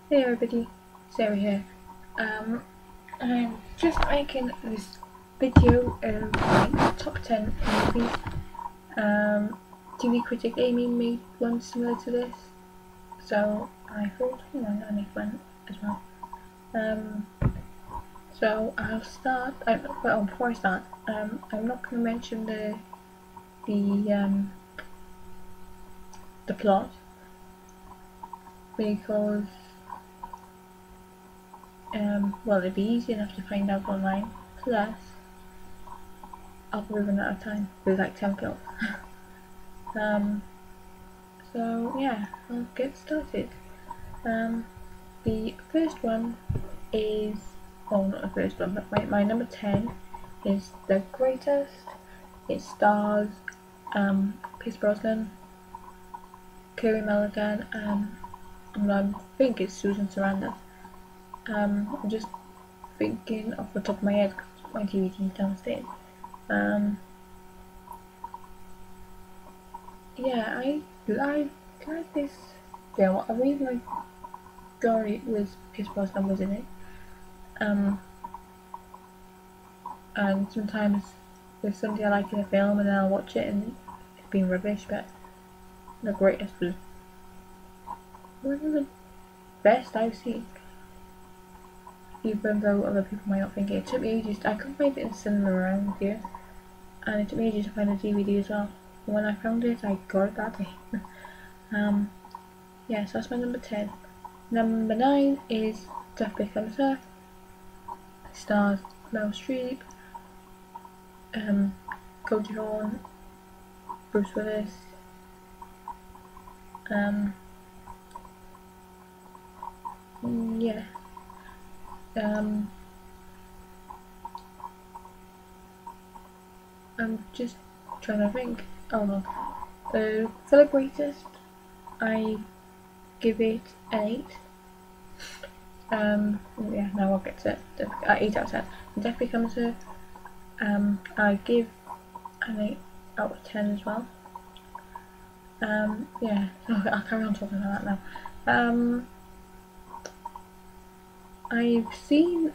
Hey everybody, Sarah here. I'm just making this video of my top 10 movies. TV critic Amy made one similar to this, so I thought, I'll make one as well. So I'll start. Well, before I start, I'm not going to mention the the plot because well, it'd be easy enough to find out online. Plus, I'll probably run out of time with like 10 plots. um, so yeah, I'll get started. The first one is, well, not the first one, but my number 10 is The Greatest. It stars Pierce Brosnan, Kerry Mulligan, and I think it's Susan Sarandon. I'm just thinking off the top of my head because my DVD's downstairs. Yeah, I like this film. I really like Gory with Pierce Brosnan was in it. And sometimes there's something I like in a film and then I'll watch it and it's been rubbish, but The Greatest was one of the best I've seen. Even though other people might not think it. It took me ages. I couldn't find it in cinema around here, and it took me ages to find a DVD as well. And when I found it, I got it that day. Yeah, so that's my number 10. Number 9 is Death Becomes Her. It stars Meryl Streep, Goldie Hawn, Bruce Willis, yeah. I'm just trying to think. Oh no. For The Greatest, I give it an 8. Yeah, now I'll get to it. 8 out of 10. Death Becomes Her, I give an 8 out of 10 as well. Yeah, I'll carry on talking about that now. I've seen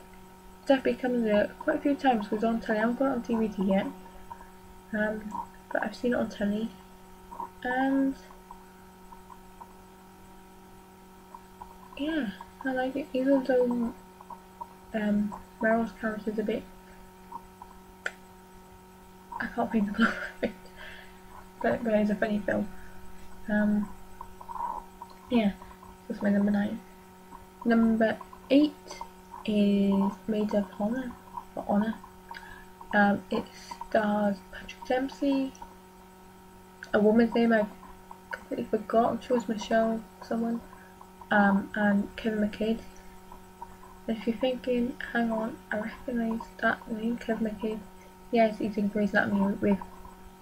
Death Becomes Her quite a few times because it's on telly. I haven't got it on DVD yet. But I've seen it on telly, and yeah, I like it. Even though Meryl's character's a bit, I can't think of it, but it's a funny film. Yeah, that's my number 9. Number 8 is Maids of Honor. Or Honor. It stars Patrick Dempsey. A woman's name I completely forgot. I'm sure it's Michelle someone. And Kevin McKidd. If you're thinking, hang on, I recognise that name, Kevin McKidd. Yes, he's in Grey's Anatomy with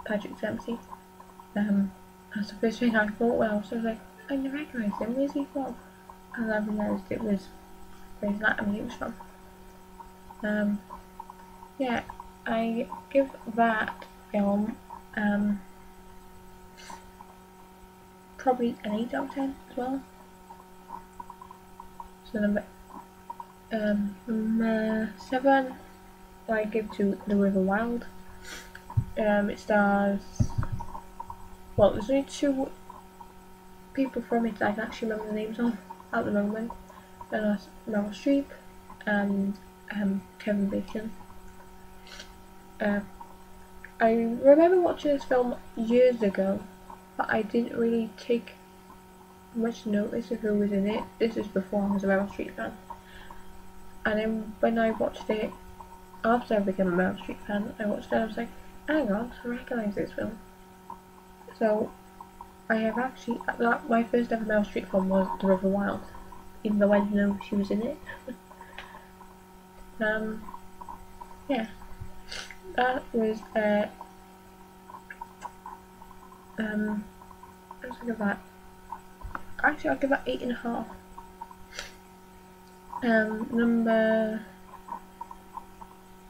Patrick Dempsey. That's the first thing I thought when I was like, I didn't recognise him, where's he from? And I realised it was Grey's Anatomy he was from. Yeah, I give that film probably an 8 out of 10 as well. So number 7 I give to The River Wild. It stars, well, there's only 2 people from it that I can actually remember the names of at the moment. That's Meryl Streep and Kevin Bacon. I remember watching this film years ago, but I didn't really take much notice of who was in it. This is before I was a Meryl Streep fan. And then when I watched it, after I became a Meryl Streep fan, I watched it and I was like, hang on, I recognise this film. So, I have actually, my first ever Meryl Streep film was The River Wild, even though I didn't know she was in it. Yeah. That was, let's look at that. Actually, I'll give that 8.5. Number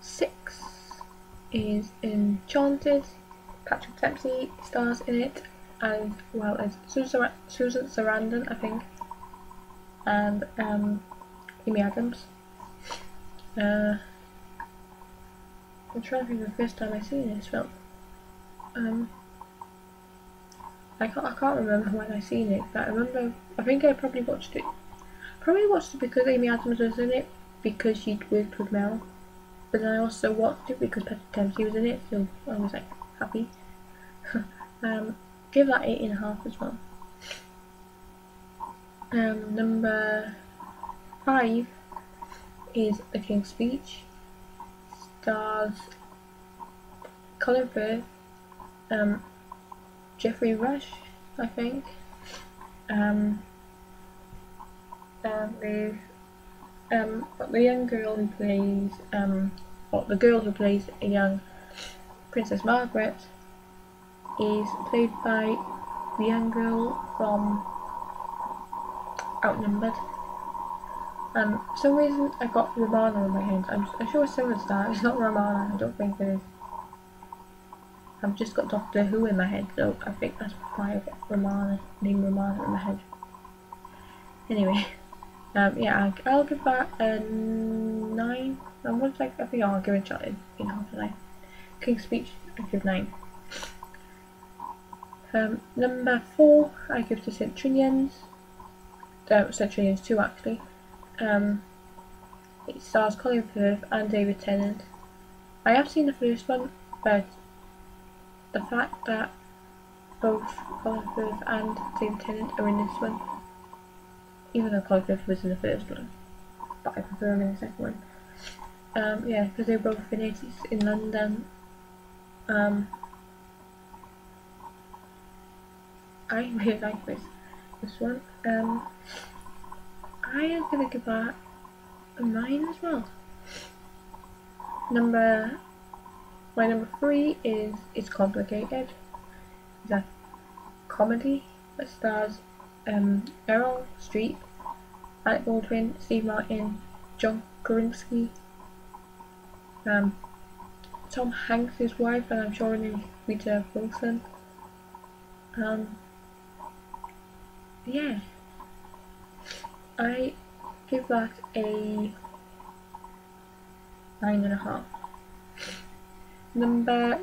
6 is Enchanted. Patrick Dempsey stars in it, as well as Susan Sarandon, I think. and Amy Adams. I'm trying to think of the first time I seen this film. I can't remember when I seen it, but I think I probably watched it. Probably watched it because Amy Adams was in it, because she'd worked with Mel. But then I also watched it because Patrick Dempsey was in it, so I was like happy. Give that 8.5 as well. Number 5 is The King's Speech. Stars Colin Firth, Jeffrey Rush, I think. With the young girl who plays, or the girl who plays a young Princess Margaret is played by the young girl from Outnumbered. For some reason I got Romana in my head. I'm sure it's similar to that. It's not Romana, I don't think it is. I've just got Doctor Who in my head, so I think that's why I got Romana in my head. Anyway, yeah, I'll give that a 9. I think I'll give it a 9. King's Speech, I give 9. Number 4, I give to St. Trinian's. St. Trinian's 2 actually. It stars Colin Firth and David Tennant. I have seen the first one, but the fact that both Colin Firth and David Tennant are in this one, even though Colin Firth was in the first one, but I prefer him in the second one. Yeah, because they're both in it. It's in London. I really like this one. I am gonna give that a 9 as well. My number 3 is It's Complicated. It's a comedy that stars Meryl Streep, Alec Baldwin, Steve Martin, John Krasinski, Tom Hanks' wife, and I'm sure her name is Rita Wilson. Yeah, I give that a 9.5. Number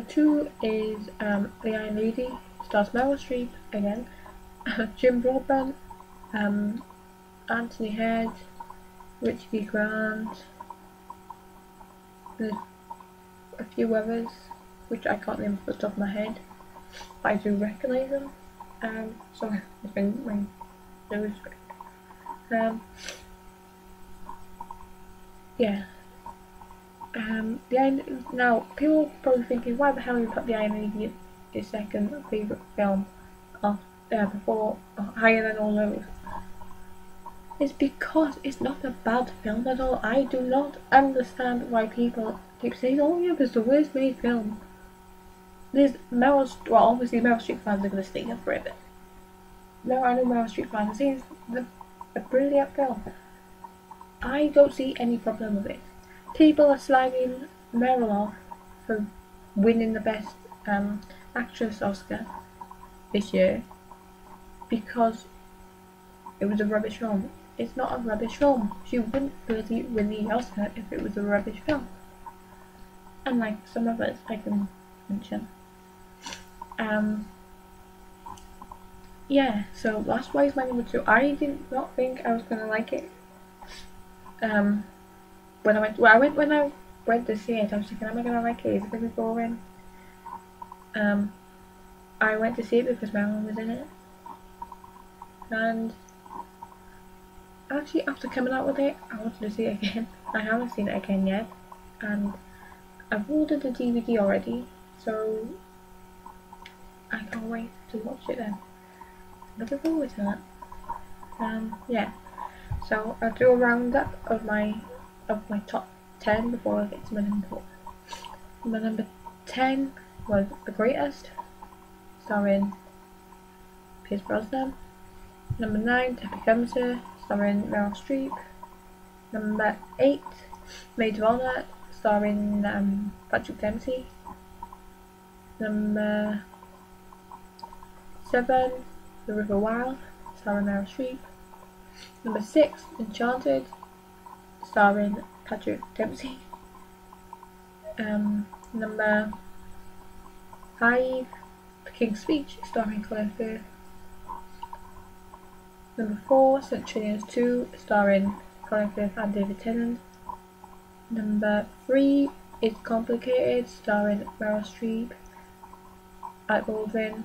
2 is The Iron Lady. Stars Meryl Streep again, Jim Broadbent, Anthony Head, Richard E. Grant, there's a few others which I can't name off the top of my head, but I do recognise them. So I think my nose. Yeah. Now people are probably thinking, why the hell you put The Iron Lady at your second favourite film higher than all those? It's because it's not a bad film at all. I do not understand why people keep saying, oh yeah, it's the worst made film. Obviously Meryl Streep fans are going to stay up for it. No, I know Meryl Streep fans are saying it's a brilliant film. I don't see any problem with it. People are slagging Meryl off for winning the Best Actress Oscar this year because it was a rubbish film. It's not a rubbish film. She wouldn't really win the Oscar if it was a rubbish film. Unlike some others I can mention. Yeah, so that's why it's my number 2. I did not think I was gonna like it. When I went to see it, I was thinking, am I gonna like it? Is it gonna be boring? I went to see it because Marilyn was in it, and actually after coming out with it, I wanted to see it again. I haven't seen it again yet, and I've ordered the DVD already, so I can't wait to watch it then. Looking forward to that. Yeah. So I'll do a roundup of my top 10 before I get to my number 4. My number 10 was The Greatest, starring Pierce Brosnan. Number 9, Tappy Gumser, starring Meryl Streep. Number 8, Maid of Honor, starring Patrick Dempsey. Number 7, The River Wild, starring Meryl Streep. Number 6, Enchanted, starring Patrick Dempsey. Number 5, The King's Speech, starring Colin Firth. Number 4, St. Trinian's 2, starring Colin Firth and David Tennant. Number 3, It's Complicated, starring Meryl Streep, Alec Baldwin,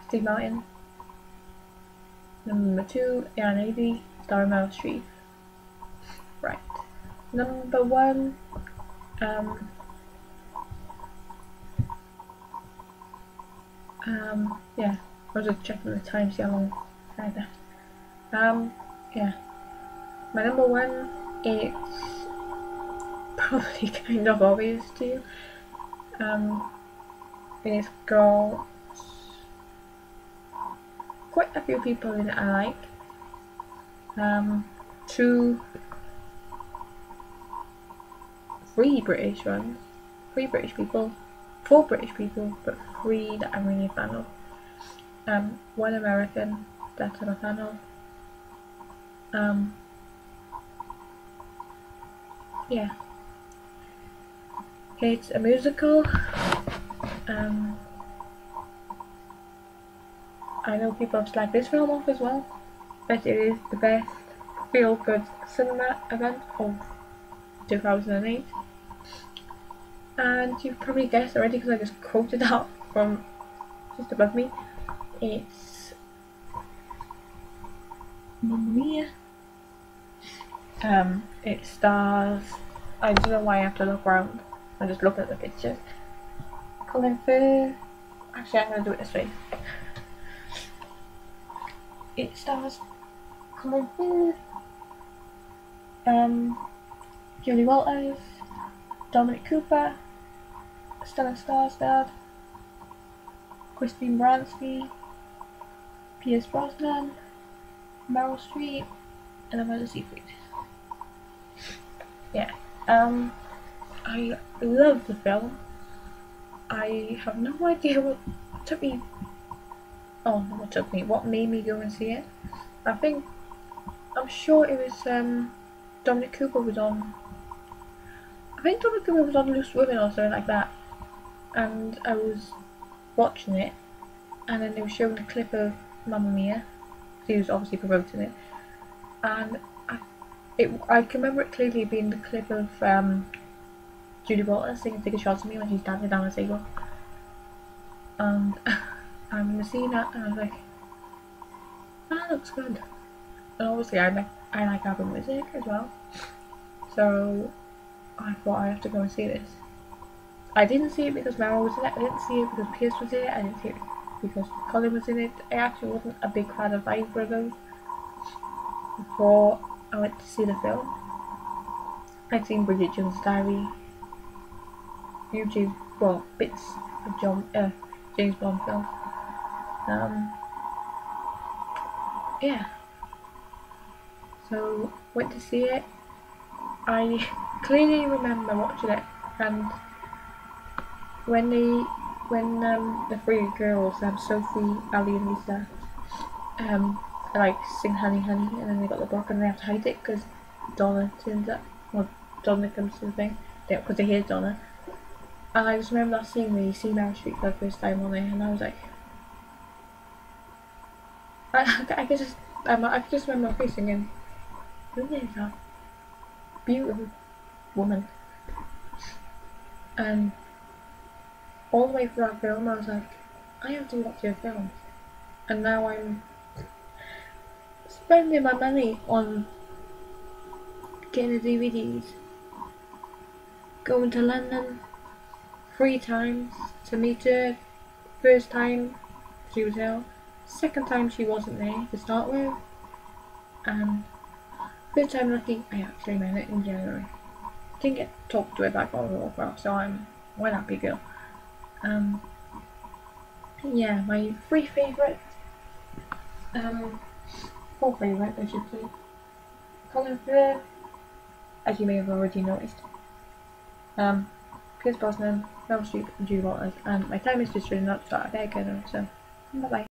Steve Martin. Number 2, Yeah Navy, starring Meryl Streep. Right. Number 1, yeah, I was just checking the time, see how long I had left. Yeah. My number 1, it's probably kind of obvious to you. It's got quite a few people in it I like. 3 British ones, 3 British people, 4 British people, but 3 that I'm really a fan of. 1 American that I'm a fan of. Yeah. It's a musical. I know people have slagged this film off as well, but it is the best feel-good cinema event of 2008. And you've probably guessed already because I just quoted that from just above me. It's Mamma Mia. It stars, I don't know why I have to look around, I'm just looking at the pictures. Colin Firth, actually I'm going to do it this way. It stars Colin Firth, Julie Walters, Dominic Cooper, Stellan Skarsgård, Christine Baranski, Pierce Brosnan, Meryl Streep, and Amanda Seyfried. Yeah, I love the film. I have no idea what made me go and see it. I'm sure it was, Dominic Cooper was on, I think Dominic Cooper was on Loose Women or something like that, and I was watching it, and then they were showing a clip of Mamma Mia, he was obviously promoting it, and I can remember it clearly being the clip of Julie Walters singing Take a Shot at Me when she's dancing down the table. And I remember seeing that and I was like, that looks good. And obviously I like ABBA music as well. So I thought I have to go and see this. I didn't see it because Meryl was in it, I didn't see it because Pierce was in it, I didn't see it because Colin was in it. I actually wasn't a big fan of either of those before I went to see the film. I'd seen Bridget Jones's Diary, bits of James Bond films. Yeah. So went to see it. I clearly remember watching it, and when the 3 girls, Sophie, Ali, and Lisa, like sing Honey Honey, and then they got the book and they have to hide it because Donna turns up. Well, Donna comes to the thing because they hear Donna. And I just remember that scene where you see Meryl Streep for the first time on it, and I was like, I could just remember my face thinking, who is that beautiful woman? And all the way through that film, I was like, I have to watch your films, and now I'm spending my money on getting the DVDs, going to London 3 times to meet her. First time she was ill, second time she wasn't there to start with, and third time lucky I actually met it in January. Didn't get to talk to her about World of Warcraft, so I'm one happy girl. Yeah, my 3 favourites, 4 favourites I should say. Colin Firth, as you may have already noticed. Pierce Brosnan, Meryl Streep, and Julie Walters, and my time is just running up, so I better go now, so bye bye.